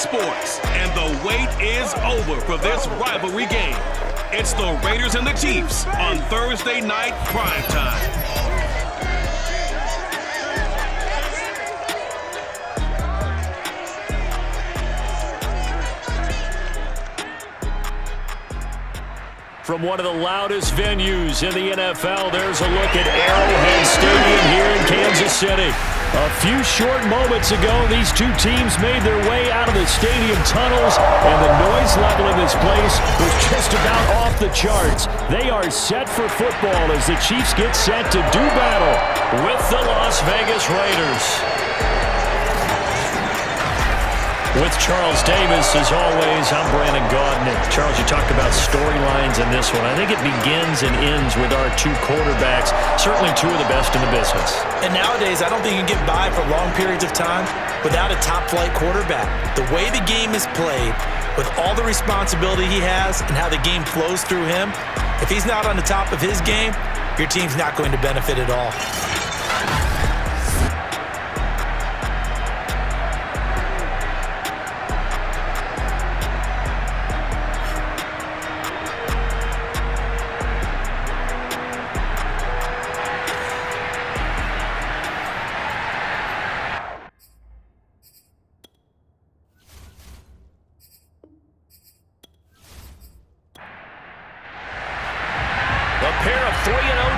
sports, and the wait is over for this rivalry game. It's the Raiders and the Chiefs on Thursday night primetime. From one of the loudest venues in the NFL, there's a look at Arrowhead Stadium here in Kansas City. A few short moments ago, these two teams made their way out of the stadium tunnels, and the noise level in this place was just about off the charts. They are set for football as the Chiefs get set to do battle with the Las Vegas Raiders. With Charles Davis, as always, I'm Brandon Gaudin. Charles, you talked about storylines in this one. I think it begins and ends with our two quarterbacks, certainly two of the best in the business. And nowadays, I don't think you can get by for long periods of time without a top-flight quarterback. The way the game is played, with all the responsibility he has and how the game flows through him, if he's not on the top of his game, your team's not going to benefit at all.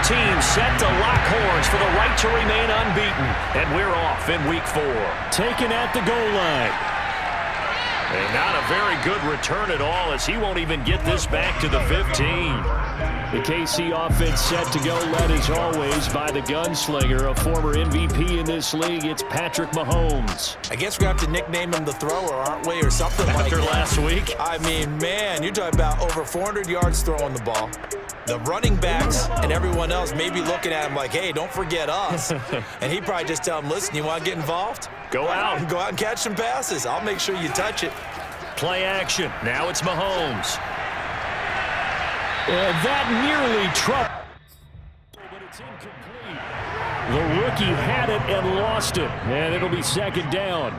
Teams set to lock horns for the right to remain unbeaten. And we're off in week 4. Taken at the goal line. And not a very good return at all as he won't even get this back to the 15. The KC offense set to go, led as always by the gunslinger, a former MVP in this league. It's Patrick Mahomes. I guess we're going to have to nickname him the thrower, aren't we, or something like that. After last week? I mean, man, you're talking about over 400 yards throwing the ball. The running backs and everyone else may be looking at him like, hey, don't forget us. And he'd probably just tell him, listen, you want to get involved? Go out. Go out and catch some passes. I'll make sure you touch it. Play action. Now it's Mahomes. And that nearly troubled. But it's incomplete. The rookie had it and lost it. And it'll be second down.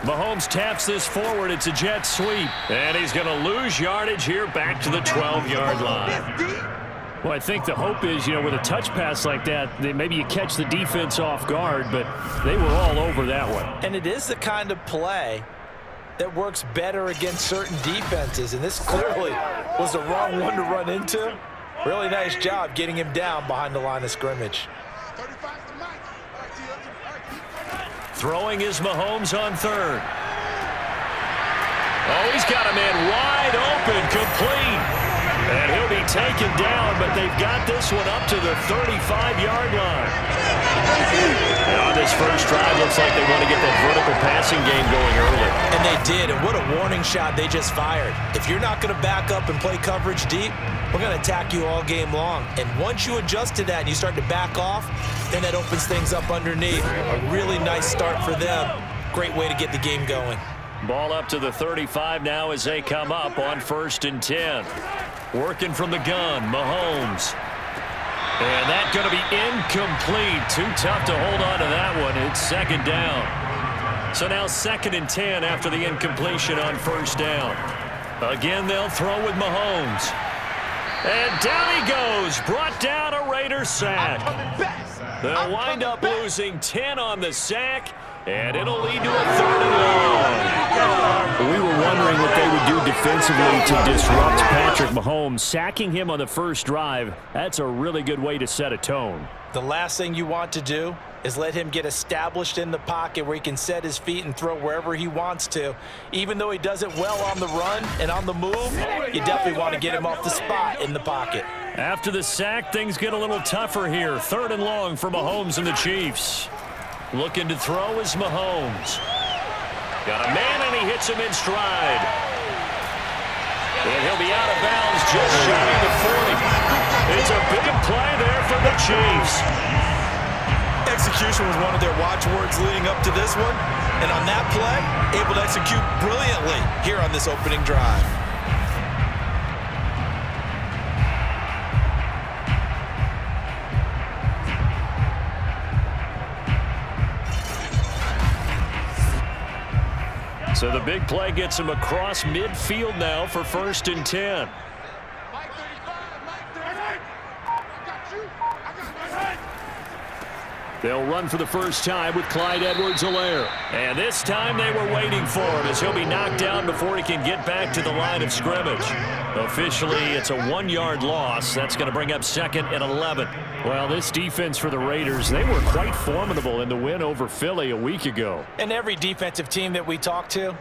Mahomes taps this forward. It's a jet sweep. And he's going to lose yardage here back to the 12-yard line. Well, I think the hope is, with a touch pass like that, maybe you catch the defense off guard, but they were all over that one. And it is the kind of play that works better against certain defenses, and this clearly was the wrong one to run into. Really nice job getting him down behind the line of scrimmage. Throwing is Mahomes on third. Oh, he's got a man wide open, complete. And he'll be taken down, but they've got this one up to the 35-yard line. And on this first drive, looks like they want to get that vertical passing game going early. And they did, and what a warning shot they just fired. If you're not going to back up and play coverage deep, we're going to attack you all game long. And once you adjust to that and you start to back off, then that opens things up underneath. A really nice start for them. Great way to get the game going. Ball up to the 35 now as they come up on 1st and 10. Working from the gun, Mahomes. And that's going to be incomplete. Too tough to hold on to that one. It's second down. So now 2nd and 10 after the incompletion on 1st down. Again, they'll throw with Mahomes. And down he goes. Brought down a Raiders sack. They'll wind up losing 10 on the sack. And it'll lead to a 3rd and long. We were wondering what they would do defensively to disrupt Patrick Mahomes. Sacking him on the first drive, that's a really good way to set a tone. The last thing you want to do is let him get established in the pocket where he can set his feet and throw wherever he wants to. Even though he does it well on the run and on the move, you definitely want to get him off the spot in the pocket. After the sack, things get a little tougher here. 3rd and long for Mahomes and the Chiefs. Looking to throw is Mahomes. Got a man, and he hits him in stride. And he'll be out of bounds just shy of the 40. It's a big play there for the Chiefs. Execution was one of their watchwords leading up to this one. And on that play, able to execute brilliantly here on this opening drive. So the big play gets him across midfield now for 1st and 10. They'll run for the first time with Clyde Edwards-Helaire. And this time they were waiting for him as he'll be knocked down before he can get back to the line of scrimmage. Officially, it's a 1-yard loss. That's going to bring up 2nd and 11. Well, this defense for the Raiders, they were quite formidable in the win over Philly a week ago. And every defensive team that we talk to,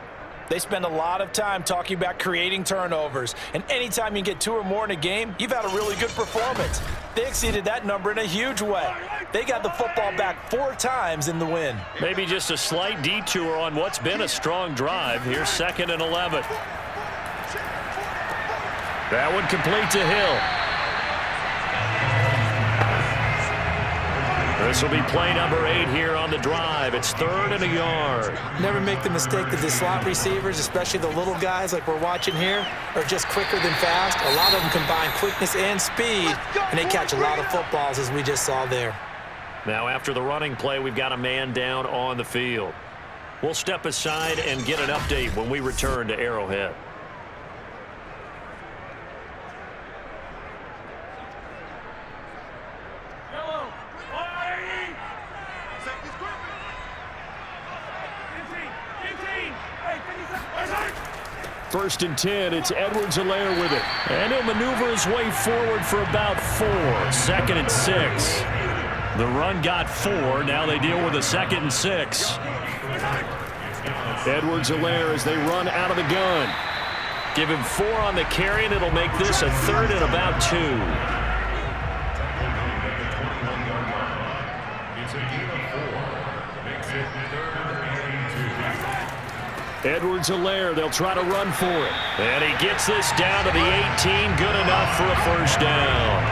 they spend a lot of time talking about creating turnovers. And anytime you get 2 or more in a game, you've had a really good performance. They exceeded that number in a huge way. They got the football back 4 times in the win. Maybe just a slight detour on what's been a strong drive. Here's 2nd and 11. That one complete to Hill. This will be play number 8 here on the drive. It's 3rd and a yard. Never make the mistake that the slot receivers, especially the little guys like we're watching here, are just quicker than fast. A lot of them combine quickness and speed, and they catch a lot of footballs, as we just saw there. Now, after the running play, we've got a man down on the field. We'll step aside and get an update when we return to Arrowhead. First and 10, it's Edwards-Helaire with it. And he'll maneuver his way forward for about 4. 2nd and 6. The run got 4. Now they deal with a 2nd and 6. Edwards-Helaire as they run out of the gun. Give him 4 on the carry, and it'll make this a 3rd and about 2. Edwards-Helaire, they'll try to run for it. And he gets this down to the 18, good enough for a 1st down.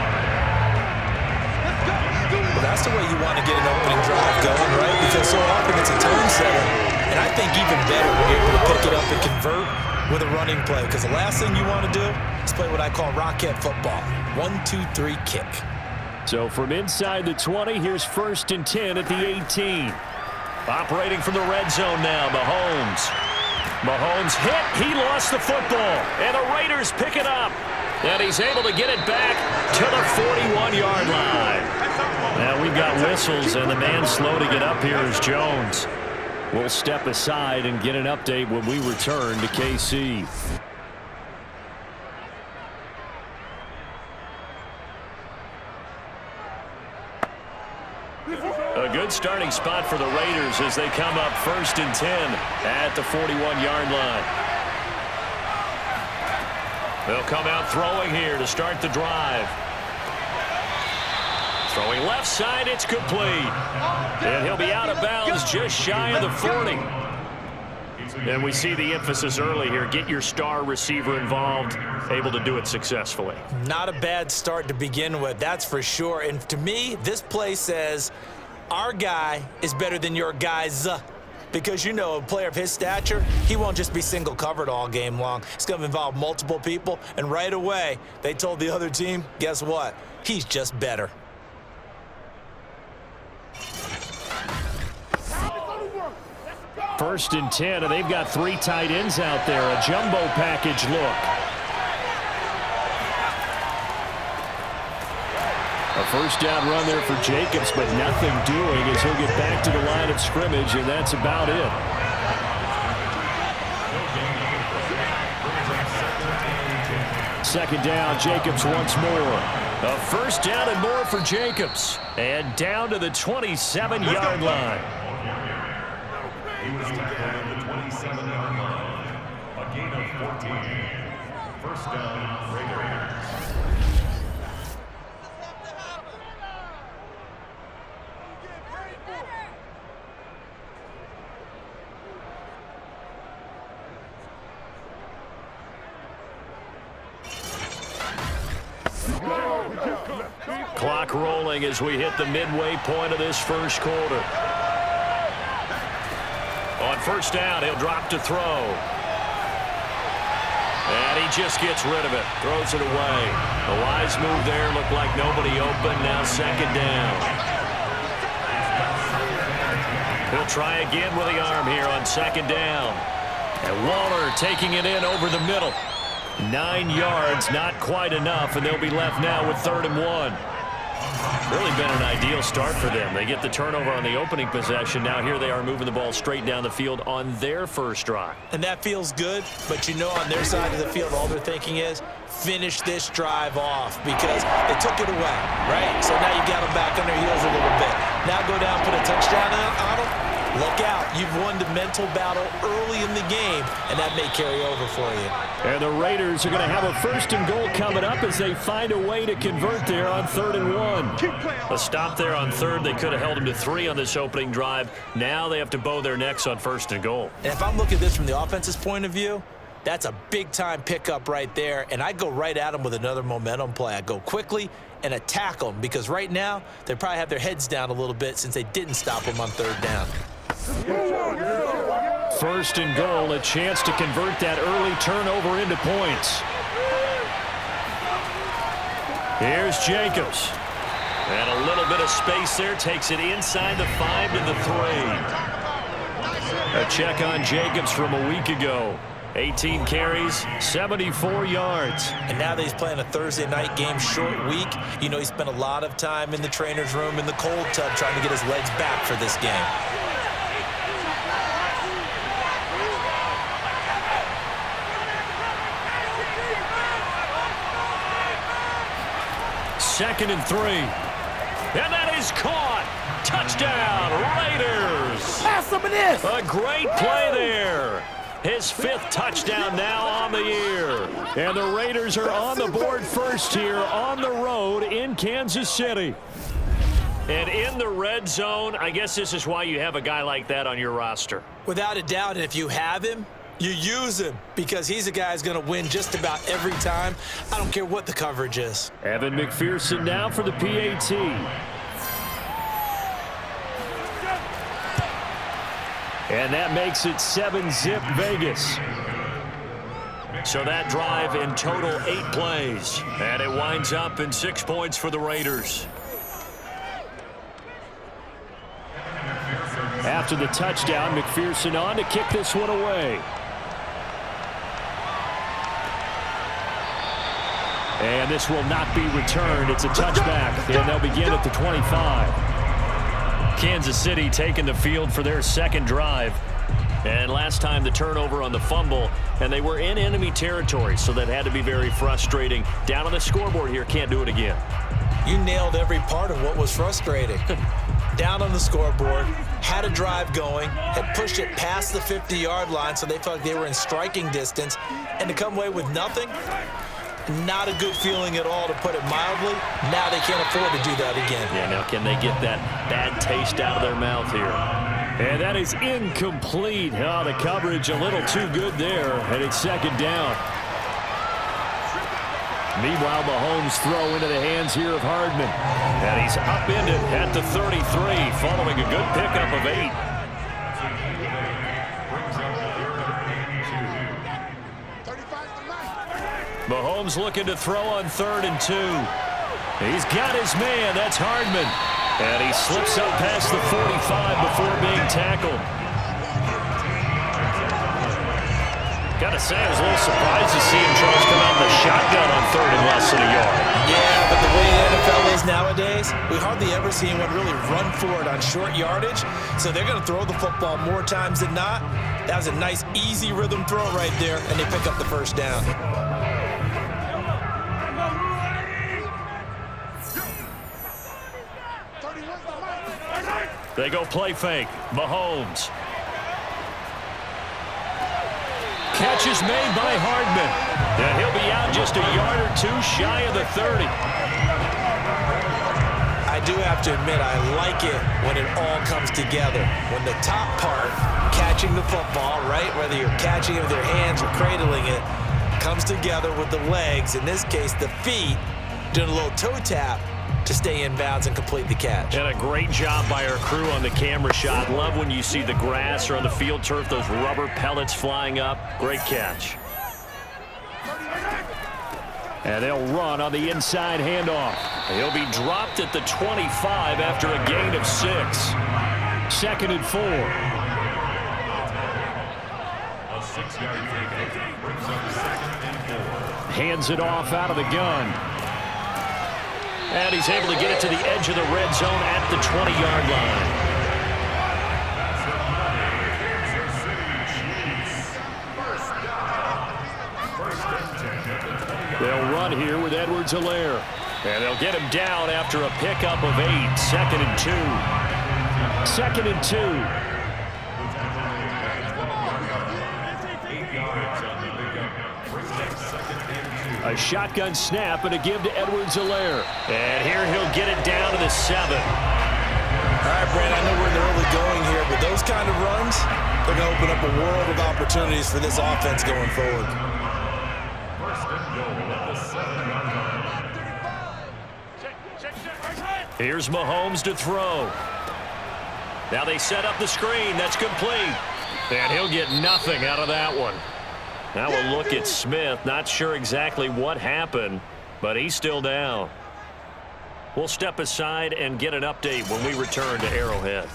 Well, that's the way you want to get an opening drive going, right? Because so often it's a tone setter. And I think even better when you're able to pick it up and convert with a running play. Because the last thing you want to do is play what I call rocket football. 1, 2, 3, kick. So from inside the 20, here's 1st and 10 at the 18. Operating from the red zone now, Mahomes. Mahomes hit. He lost the football. And the Raiders pick it up. And he's able to get it back to the 41-yard line. Now we've got whistles, and the man slow to get up here is Jones. We'll step aside and get an update when we return to KC. A good starting spot for the Raiders as they come up 1st and 10 at the 41-yard line. They'll come out throwing here to start the drive. Throwing left side, it's complete. And he'll be out of bounds just shy of the 40. And we see the emphasis early here. Get your star receiver involved, able to do it successfully. Not a bad start to begin with, that's for sure. And to me, this play says our guy is better than your guys. Because, you know, a player of his stature, he won't just be single covered all game long. It's going to involve multiple people. And right away, they told the other team, guess what? He's just better. First and 10, and they've got 3 tight ends out there. A jumbo package look. A first down run there for Jacobs, but nothing doing as he'll get back to the line of scrimmage, and that's about it. Second down, Jacobs once more. A first down and more for Jacobs. And down to the 27-yard line. He was tackled at the 27-yard line. A gain of 14. First down, Raiders. Clock rolling as we hit the midway point of this first quarter. On first down, he'll drop to throw. And he just gets rid of it. Throws it away. A wise move there. Looked like nobody open. Now second down. He'll try again with the arm here on second down. And Waller taking it in over the middle. 9 yards, not quite enough, and they'll be left now with 3rd and 1. Really been an ideal start for them. They get the turnover on the opening possession. Now here they are moving the ball straight down the field on their first drive. And that feels good, but you know on their side of the field, all they're thinking is finish this drive off because they took it away, right? So now you got them back on their heels a little bit. Now go down, put a touchdown on them. Look out. You've won the mental battle early in the game, and that may carry over for you. And the Raiders are going to have a 1st and goal coming up as they find a way to convert there on 3rd and 1. A stop there on 3rd. They could have held them to 3 on this opening drive. Now they have to bow their necks on 1st and goal. And if I'm looking at this from the offense's point of view, that's a big-time pickup right there, and I go right at them with another momentum play. I go quickly and attack them because right now they probably have their heads down a little bit since they didn't stop them on 3rd down. 1st and goal, a chance to convert that early turnover into points. Here's Jacobs. And a little bit of space there, takes it inside the 5 to the 3. A check on Jacobs from a week ago. 18 carries, 74 yards. And now that he's playing a Thursday night game, short week, you know he spent a lot of time in the trainer's room in the cold tub trying to get his legs back for this game. 2nd and 3. And that is caught. Touchdown, Raiders. Pass some of this. A great play there. His 5th touchdown now on the year. And the Raiders are on the board first here on the road in Kansas City. And in the red zone, I guess this is why you have a guy like that on your roster. Without a doubt, and if you have him, you use him because he's a guy who's going to win just about every time. I don't care what the coverage is. Evan McPherson now for the PAT. And that makes it 7-zip Vegas. So that drive in total 8 plays. And it winds up in 6 points for the Raiders. After the touchdown, McPherson on to kick this one away. And this will not be returned. It's a touchback, and they'll begin at the 25. Kansas City taking the field for their 2nd drive. And last time the turnover on the fumble, and they were in enemy territory, so that had to be very frustrating. Down on the scoreboard here, can't do it again. You nailed every part of what was frustrating. Down on the scoreboard, had a drive going, had pushed it past the 50-yard line so they felt like they were in striking distance, and to come away with nothing, not a good feeling at all, to put it mildly. Now they can't afford to do that again. Yeah, now can they get that bad taste out of their mouth here? And that is incomplete. Oh, the coverage a little too good there, and it's 2nd down. Meanwhile, Mahomes throw into the hands here of Hardman. And he's upended at the 33, following a good pickup of 8. Mahomes looking to throw on 3rd and 2. He's got his man. That's Hardman. And he slips up past the 45 before being tackled. Got to say, I was a little surprised to see him try to come out in the shotgun on 3rd and less than a yard. Yeah, but the way the NFL is nowadays, we hardly ever see anyone really run for it on short yardage. So they're going to throw the football more times than not. That was a nice, easy rhythm throw right there, and they pick up the 1st down. They go play fake. Mahomes. Catch is made by Hardman. And he'll be out just a yard or 2 shy of the 30. I do have to admit, I like it when it all comes together. When the top part, catching the football, right, whether you're catching it with your hands or cradling it, comes together with the legs, in this case the feet, doing a little toe tap to stay in bounds and complete the catch. And a great job by our crew on the camera shot. Love when you see the grass or on the field turf, those rubber pellets flying up. Great catch. And they'll run on the inside handoff. He'll be dropped at the 25 after a gain of 6. 2nd and 4. 6-yard pickup brings up 2nd and 4. Hands it off out of the gun. And he's able to get it to the edge of the red zone at the 20-yard line. They'll run here with Edwards-Helaire. And they'll get him down after a pickup of 8. 2nd and 2. 2nd and 2. 8 yards on the pickup. Brings up 2nd and 2. A shotgun snap and a give to Edwards-Helaire. And here he'll get it down to the 7. All right, Brandon, I know we're in the early going here, but those kind of runs, they're going to open up a world of opportunities for this offense going forward. First and goal at the 7-yard line. Here's Mahomes to throw. Now they set up the screen. That's complete. And he'll get nothing out of that one. Now we'll look at Smith. Not sure exactly what happened, but he's still down. We'll step aside and get an update when we return to Arrowhead.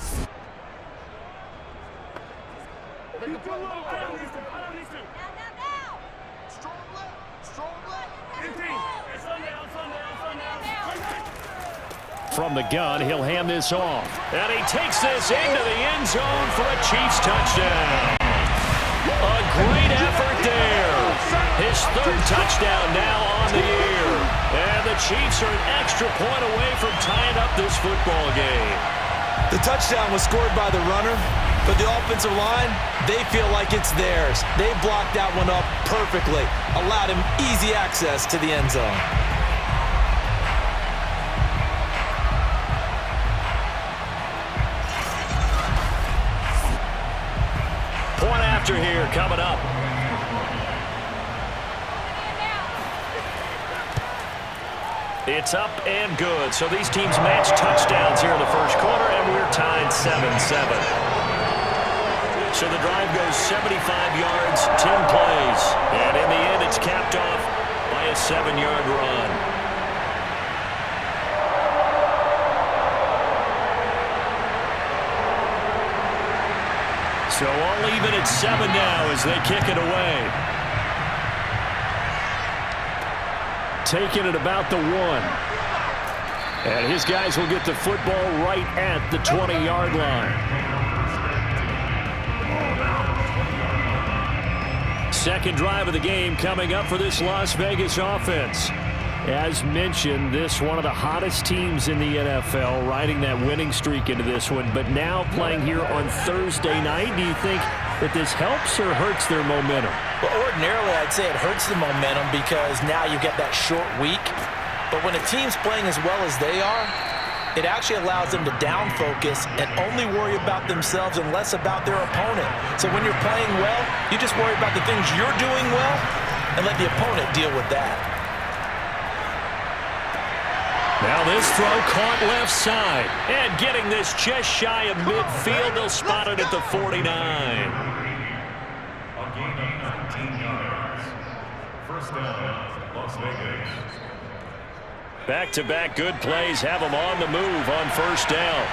From the gun, he'll hand this off. And he takes this into the end zone for a Chiefs touchdown. A great effort there. His 3rd touchdown now on the year. And the Chiefs are an extra point away from tying up this football game. The touchdown was scored by the runner, but the offensive line, they feel like it's theirs. They blocked that one up perfectly, allowed him easy access to the end zone. Point after here coming up. It's up and good. So these teams match touchdowns here in the first quarter, and we're tied 7-7. So the drive goes 75 yards, 10 plays. And in the end, it's capped off by a 7-yard run. So all even at 7 now as they kick it away. Taking it about the 1. And his guys will get the football right at the 20-yard line. Second drive of the game coming up for this Las Vegas offense. As mentioned, this one of the hottest teams in the NFL, riding that winning streak into this one, but now playing here on Thursday night. Do you think that this helps or hurts their momentum? Well, ordinarily, I'd say it hurts the momentum because now you get that short week. But when a team's playing as well as they are, it actually allows them to down focus and only worry about themselves and less about their opponent. So when you're playing well, you just worry about the things you're doing well and let the opponent deal with that. Now this throw caught left side. And getting this just shy of midfield, they'll spot it at the 49. A gain of 19 yards. First down, Las Vegas. Back-to-back good plays have them on the move on first down.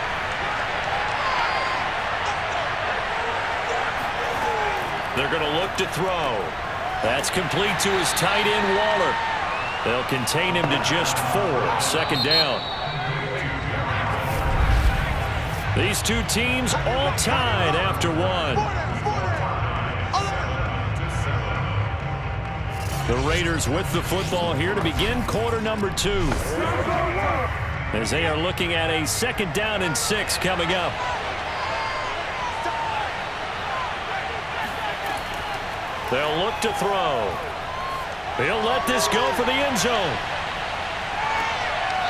They're going to look to throw. That's complete to his tight end, Waller. They'll contain him to just 4. Second down. These two teams all tied after 1. The Raiders with the football here to begin quarter number 2. As they are looking at a 2nd down and 6 coming up. They'll look to throw. He'll let this go for the end zone.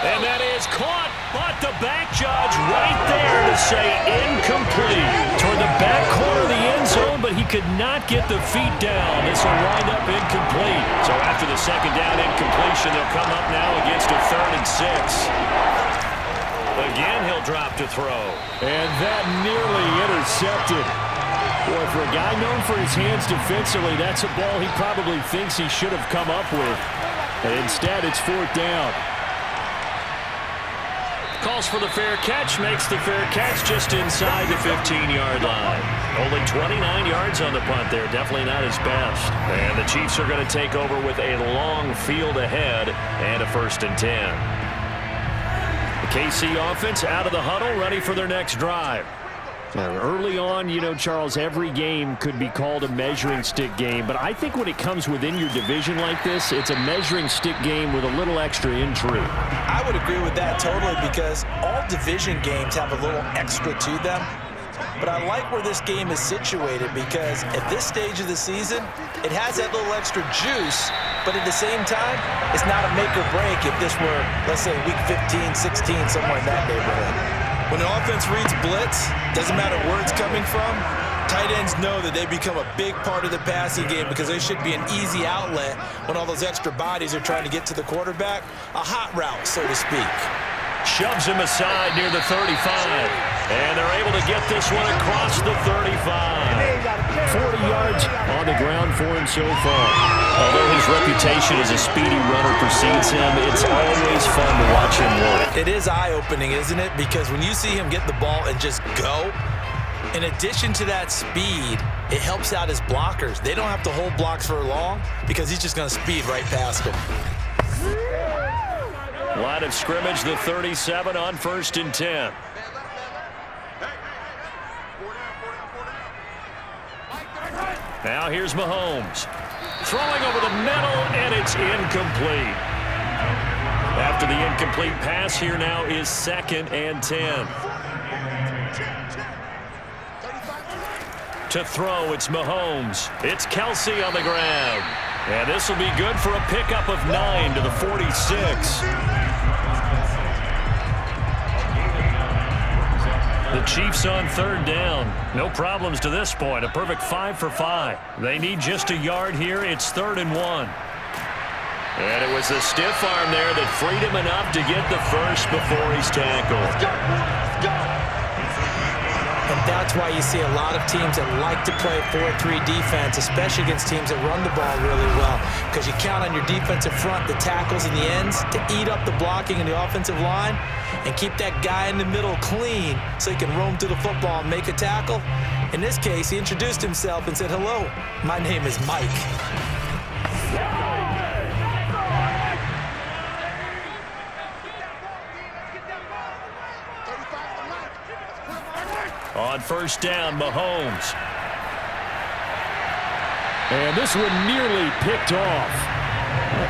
And that is caught, but the back judge right there to say incomplete. Toward the back corner of the end zone, but he could not get the feet down. This will wind up incomplete. So after the 2nd down incompletion, they'll come up now against a 3rd and 6. Again, he'll drop to throw. And that nearly intercepted. Boy, for a guy known for his hands defensively, that's a ball he probably thinks he should have come up with. And instead, it's 4th down. calls for the fair catch, makes the fair catch just inside the 15-yard line. Only 29 yards on the punt there. Definitely not his best. And the Chiefs are going to take over with a long field ahead and a 1st and 10. The KC offense out of the huddle, ready for their next drive. Early on, you know, Charles, every game could be called a measuring stick game, but I think when it comes within your division like this, it's a measuring stick game with a little extra intrigue. I would agree with that totally, because all division games have a little extra to them. But I like where this game is situated, because at this stage of the season, it has that little extra juice, but at the same time, it's not a make or break if this were, let's say, week 15, 16, somewhere in that neighborhood. When the offense reads blitz, doesn't matter where it's coming from, tight ends know that they become a big part of the passing game, because they should be an easy outlet when all those extra bodies are trying to get to the quarterback. A hot route, so to speak. Shoves him aside near the 35. And they're able to get this one across the 35. 40 yards on the ground for him so far. Although his reputation as a speedy runner precedes him, it's always fun to watch him work. It is eye-opening, isn't it? Because when you see him get the ball and just go, in addition to that speed, it helps out his blockers. They don't have to hold blocks for long, because he's just going to speed right past them. Line of scrimmage, the 37 on 1st and 10. Now here's Mahomes. Throwing over the middle, and it's incomplete. After the incomplete pass, here now is 2nd and 10. To throw, it's Mahomes. It's Kelsey on the ground. And this will be good for a pickup of 9 to the 46. The Chiefs on 3rd down. No problems to this point. A perfect 5 for 5. They need just a yard here. It's 3rd and 1. And it was the stiff arm there that freed him enough to get the first before he's tackled. And that's why you see a lot of teams that like to play 4-3 defense, especially against teams that run the ball really well, because you count on your defensive front, the tackles and the ends, to eat up the blocking in the offensive line and keep that guy in the middle clean so he can roam through the football and make a tackle. In this case, he introduced himself and said, "Hello, my name is Mike." On 1st down, Mahomes. And this one nearly picked off.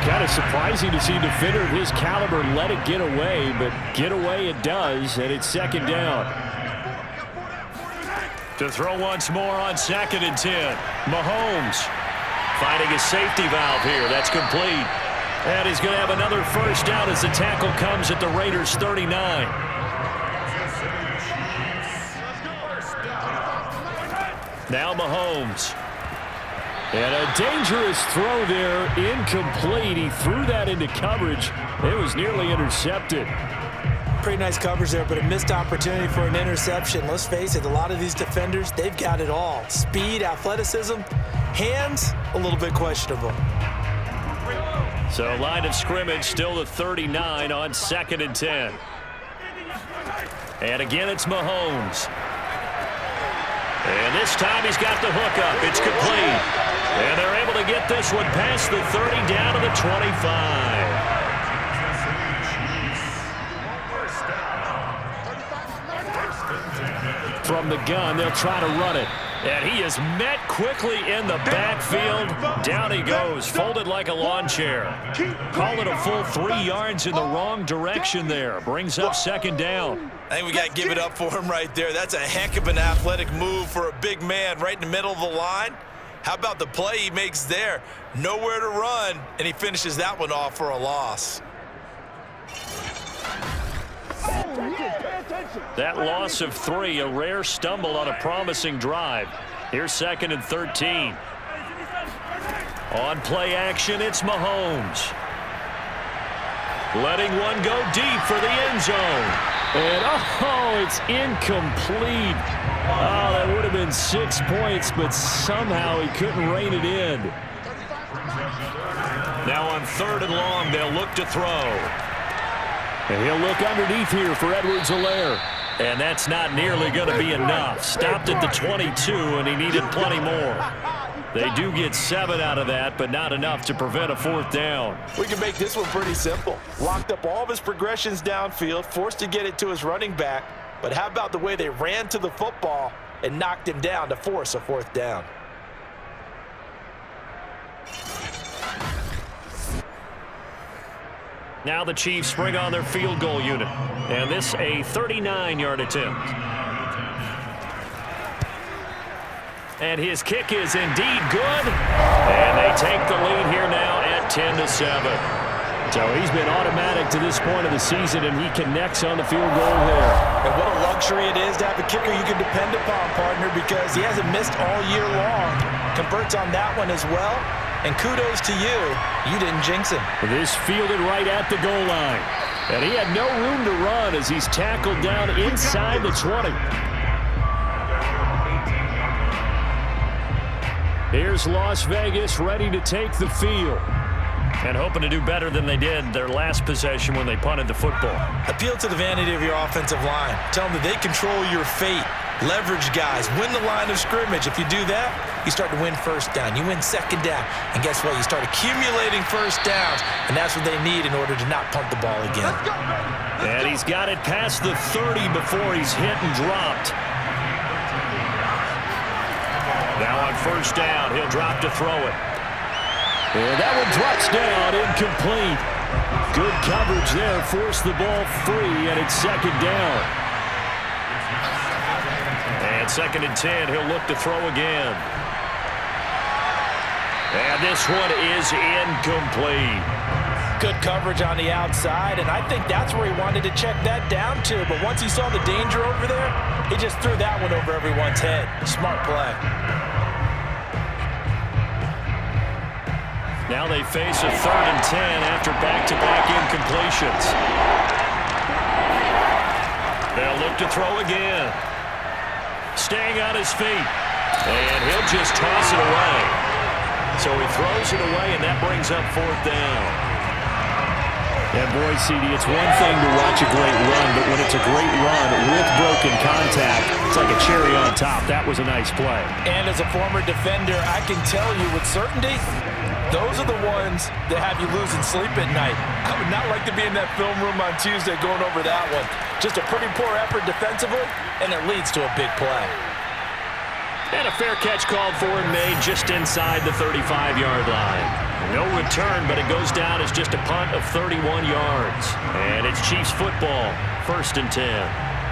Kind of surprising to see a defender of his caliber let it get away, but get away it does, and it's 2nd down. To throw once more on 2nd and 10. Mahomes finding a safety valve here. That's complete. And he's going to have another 1st down as the tackle comes at the Raiders' 39. Now Mahomes. And a dangerous throw there, incomplete. He threw that into coverage. It was nearly intercepted. Pretty nice coverage there, but a missed opportunity for an interception. Let's face it, a lot of these defenders, they've got it all. Speed, athleticism, hands, a little bit questionable. So line of scrimmage still the 39 on 2nd and 10. And again, it's Mahomes. And this time he's got the hook up. It's complete. And they're able to get this one past the 30 down to the 25. From the gun, they'll try to run it. And he is met quickly in the backfield. Down he goes, folded like a lawn chair. Call it a full 3 yards in the wrong direction there. Brings up 2nd down. I think we got to give it up for him right there. That's a heck of an athletic move for a big man right in the middle of the line. How about the play he makes there? Nowhere to run, and he finishes that one off for a loss. That loss of 3, a rare stumble on a promising drive. Here's 2nd and 13. On play action, it's Mahomes. Letting one go deep for the end zone. And, oh, it's incomplete. Oh, that would have been 6 points, but somehow he couldn't rein it in. Now on 3rd and long, they'll look to throw. And he'll look underneath here for Edwards-Helaire. And that's not nearly going to be enough. Stopped at the 22, and he needed plenty more. They do get 7 out of that, but not enough to prevent a 4th down. We can make this one pretty simple. Locked up all of his progressions downfield, forced to get it to his running back. But how about the way they ran to the football and knocked him down to force a 4th down? Now the Chiefs bring on their field goal unit. And this a 39-yard attempt. And his kick is indeed good. And they take the lead here now at 10-7. So he's been automatic to this point of the season, and he connects on the field goal there. And what a luxury it is to have a kicker you can depend upon, partner, because he hasn't missed all year long. Converts on that one as well. And kudos to you. You didn't jinx him. This fielded right at the goal line. And he had no room to run as he's tackled down inside the 20. Here's Las Vegas ready to take the field. And hoping to do better than they did their last possession when they punted the football. Appeal to the vanity of your offensive line. Tell them that they control your fate. Leverage guys. Win the line of scrimmage. If you do that, you start to win 1st down. You win 2nd down. And guess what? You start accumulating 1st downs. And that's what they need in order to not punt the ball again. And he's got it past the 30 before he's hit and dropped. Now on 1st down, he'll drop to throw it. And that one drops down, incomplete. Good coverage there, forced the ball free, and it's 2nd down. And 2nd and 10, he'll look to throw again. And this one is incomplete. Good coverage on the outside, and I think that's where he wanted to check that down to. But once he saw the danger over there, he just threw that one over everyone's head. Smart play. Now they face a 3rd and 10 after back-to-back incompletions. They'll look to throw again. Staying on his feet. And he'll just toss it away. So he throws it away, and that brings up 4th down. And boy, CD, it's one thing to watch a great run, but when it's a great run with broken contact, it's like a cherry on top. That was a nice play. And as a former defender, I can tell you with certainty, those are the ones that have you losing sleep at night. I would not like to be in that film room on Tuesday going over that one. Just a pretty poor effort defensively, and it leads to a big play. And a fair catch called for and made just inside the 35-yard line. No return, but it goes down as just a punt of 31 yards. And it's Chiefs football, 1st and 10.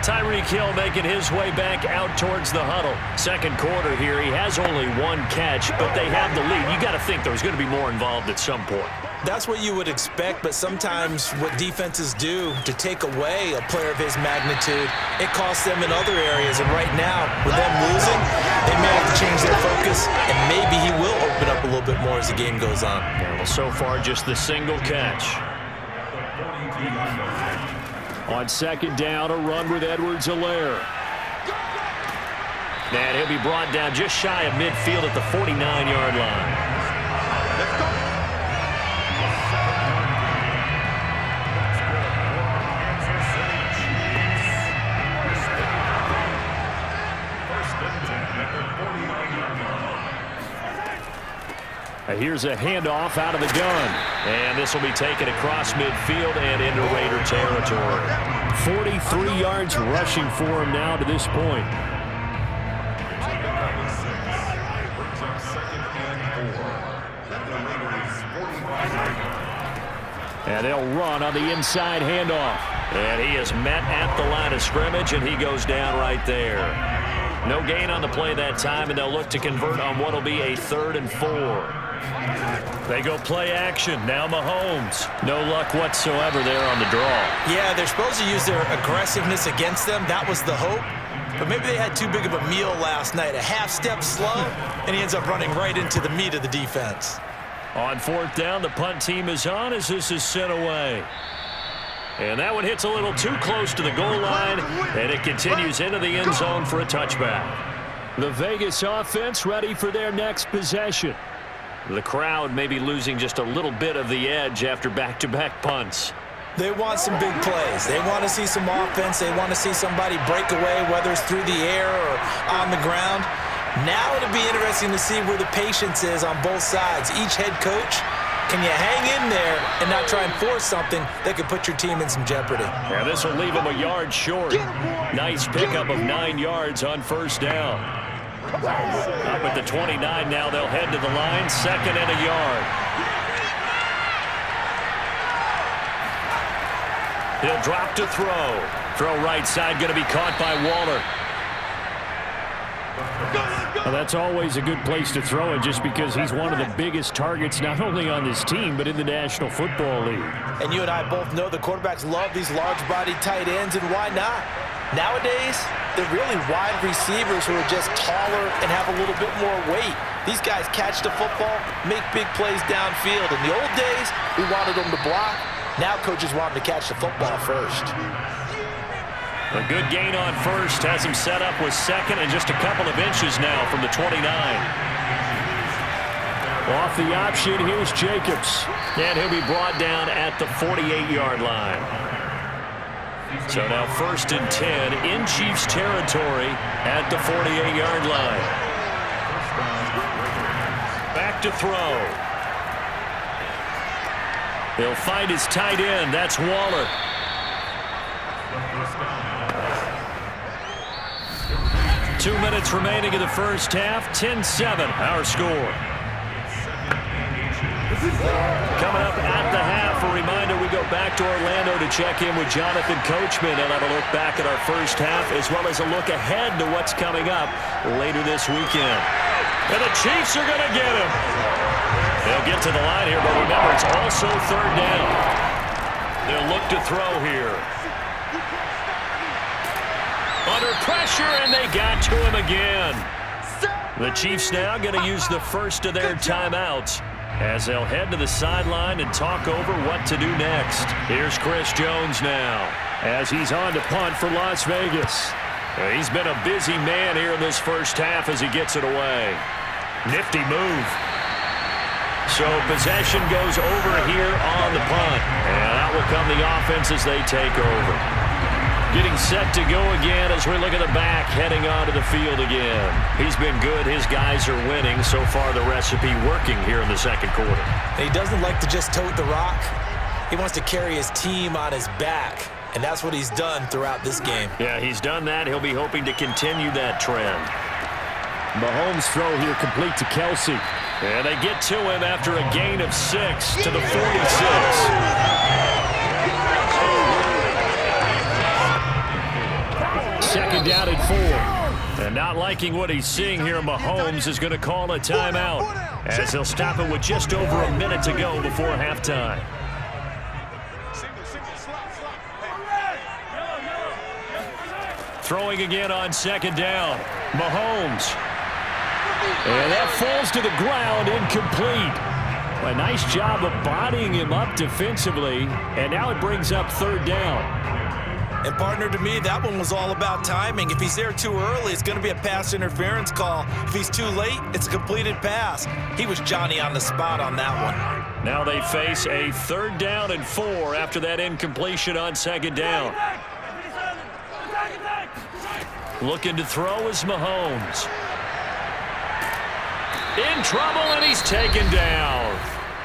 Tyreek Hill making his way back out towards the huddle. 2nd quarter here. He has only 1 catch, but they have the lead. You got to think there's going to be more involved at some point. That's what you would expect, but sometimes what defenses do to take away a player of his magnitude, it costs them in other areas. And right now, with them losing, they may have to change their focus, and maybe he will open up a little bit more as the game goes on. Yeah, well, so far, just the single catch. On 2nd down, a run with Edwards-Helaire. And he'll be brought down just shy of midfield at the 49-yard line. Let's go. Here's a handoff out of the gun. And this will be taken across midfield and into Raider territory. 43 yards rushing for him now to this point. And they'll run on the inside handoff. And he is met at the line of scrimmage, and he goes down right there. No gain on the play that time, and they'll look to convert on what will be a 3rd and 4. They go play action. Now Mahomes. No luck whatsoever there on the draw. Yeah, they're supposed to use their aggressiveness against them. That was the hope. But maybe they had too big of a meal last night. A half step slow, and he ends up running right into the meat of the defense. On 4th down, the punt team is on as this is sent away. And that one hits a little too close to the goal line, and it continues into the end zone for a touchback. The Vegas offense ready for their next possession. The crowd may be losing just a little bit of the edge after back-to-back punts. They want some big plays. They want to see some offense. They want to see somebody break away, whether it's through the air or on the ground. Now it'll be interesting to see where the patience is on both sides. Each head coach, can you hang in there and not try and force something that could put your team in some jeopardy? Yeah, this will leave them a yard short. Nice pickup of 9 yards on first down. Up at the 29 now, they'll head to the line, 2nd and a yard. He'll drop to throw. Throw right side, going to be caught by Waller. Well, that's always a good place to throw it just because he's one of the biggest targets not only on this team but in the National Football League. And you and I both know the quarterbacks love these large-bodied tight ends, and why not? Nowadays, they're really wide receivers who are just taller and have a little bit more weight. These guys catch the football, make big plays downfield. In the old days, we wanted them to block. Now coaches want them to catch the football first. A good gain on first has him set up with 2nd and just a couple of inches now from the 29. Off the option, here's Jacobs. And he'll be brought down at the 48-yard line. So now 1st and 10 in Chiefs territory at the 48-yard line. Back to throw. He'll find his tight end. That's Waller. 2 minutes remaining in the first half. 10-7 our score. Coming up at the half, a reminder we go back to Orlando to check in with Jonathan Coachman and have a look back at our first half as well as a look ahead to what's coming up later this weekend. And the Chiefs are going to get him. They'll get to the line here, but remember, it's also 3rd down. They'll look to throw here. Under pressure, and they got to him again. The Chiefs now going to use the first of their timeouts as they'll head to the sideline and talk over what to do next. Here's Chris Jones now as he's on to punt for Las Vegas. He's been a busy man here in this first half as he gets it away. Nifty move. So possession goes over here on the punt. And out will come the offense as they take over. Getting set to go again as we look at the back heading onto the field again. He's been good. His guys are winning. So far the recipe working here in the second quarter. He doesn't like to just tote the rock. He wants to carry his team on his back. And that's what he's done throughout this game. Yeah, he's done that. He'll be hoping to continue that trend. Mahomes' throw here complete to Kelsey. And they get to him after a gain of 6 to the 46. Second down and 4. And not liking what he's seeing here, Mahomes is going to call a timeout as he'll stop it with just over a minute to go before halftime. Throwing again on 2nd down. Mahomes. And that falls to the ground, incomplete. A nice job of bodying him up defensively, and now it brings up 3rd down. And partner, to me, that one was all about timing. If he's there too early, it's going to be a pass interference call. If he's too late, it's a completed pass. He was Johnny on the spot on that one. Now they face a 3rd down and 4 after that incompletion on 2nd down. Looking to throw is Mahomes. In trouble, and he's taken down.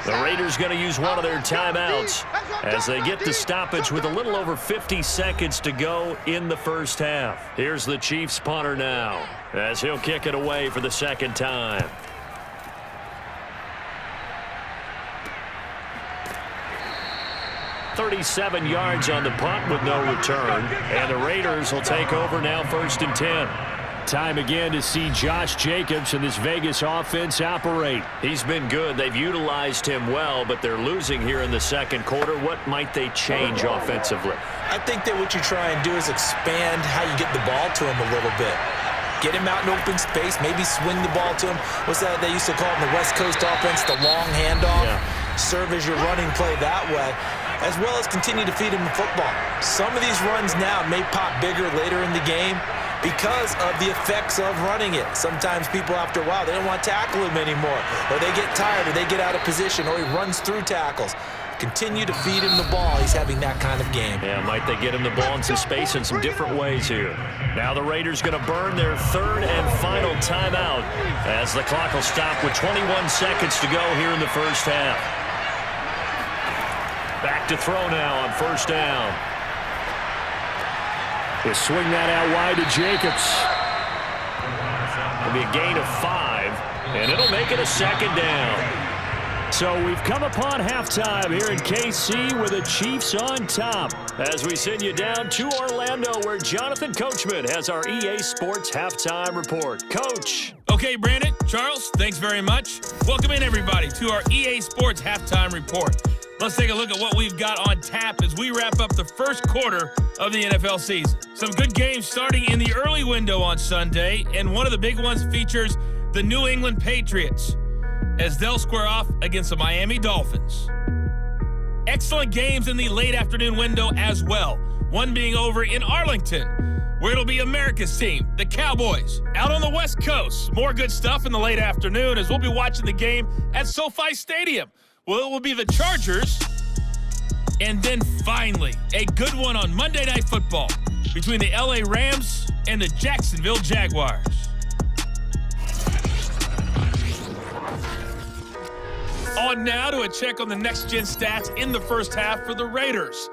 The Raiders going to use one of their timeouts as they get the stoppage with a little over 50 seconds to go in the first half. Here's the Chiefs punter now as he'll kick it away for the 2nd time. .37 yards on the punt with no return. And the Raiders will take over now 1st and 10. Time again to see Josh Jacobs and this Vegas offense operate. He's been good. They've utilized him well, but they're losing here in the second quarter. What might they change offensively? I think that what you try and do is expand how you get the ball to him a little bit. Get him out in open space, maybe swing the ball to him. What's that they used to call it in the West Coast offense, the long handoff? Yeah. Serve as your running play that way, as well as continue to feed him the football. Some of these runs now may pop bigger later in the game because of the effects of running it. Sometimes people, after a while, they don't want to tackle him anymore, or they get tired, or they get out of position, or he runs through tackles. Continue to feed him the ball. He's having that kind of game. Yeah, might they get him the ball in some space in some different ways here. Now the Raiders going to burn their third and final timeout as the clock will stop with 21 seconds to go here in the first half. Back to throw now on first down. They swing that out wide to Jacobs. It'll be a gain of 5, and it'll make it a second down. So we've come upon halftime here in KC with the Chiefs on top. As we send you down to Orlando, where Jonathan Coachman has our EA Sports Halftime Report. Coach. Okay, Brandon, Charles, thanks very much. Welcome in, everybody, to our EA Sports Halftime Report. Let's take a look at what we've got on tap as we wrap up the first quarter of the NFL season. Some good games starting in the early window on Sunday, and one of the big ones features the New England Patriots as they'll square off against the Miami Dolphins. Excellent games in the late afternoon window as well, one being over in Arlington, where it'll be America's team, the Cowboys. Out on the West Coast, more good stuff in the late afternoon as we'll be watching the game at SoFi Stadium. Well, it will be the Chargers, and then finally, a good one on Monday Night Football between the LA Rams and the Jacksonville Jaguars. On now to a check on the next-gen stats in the first half for the Raiders.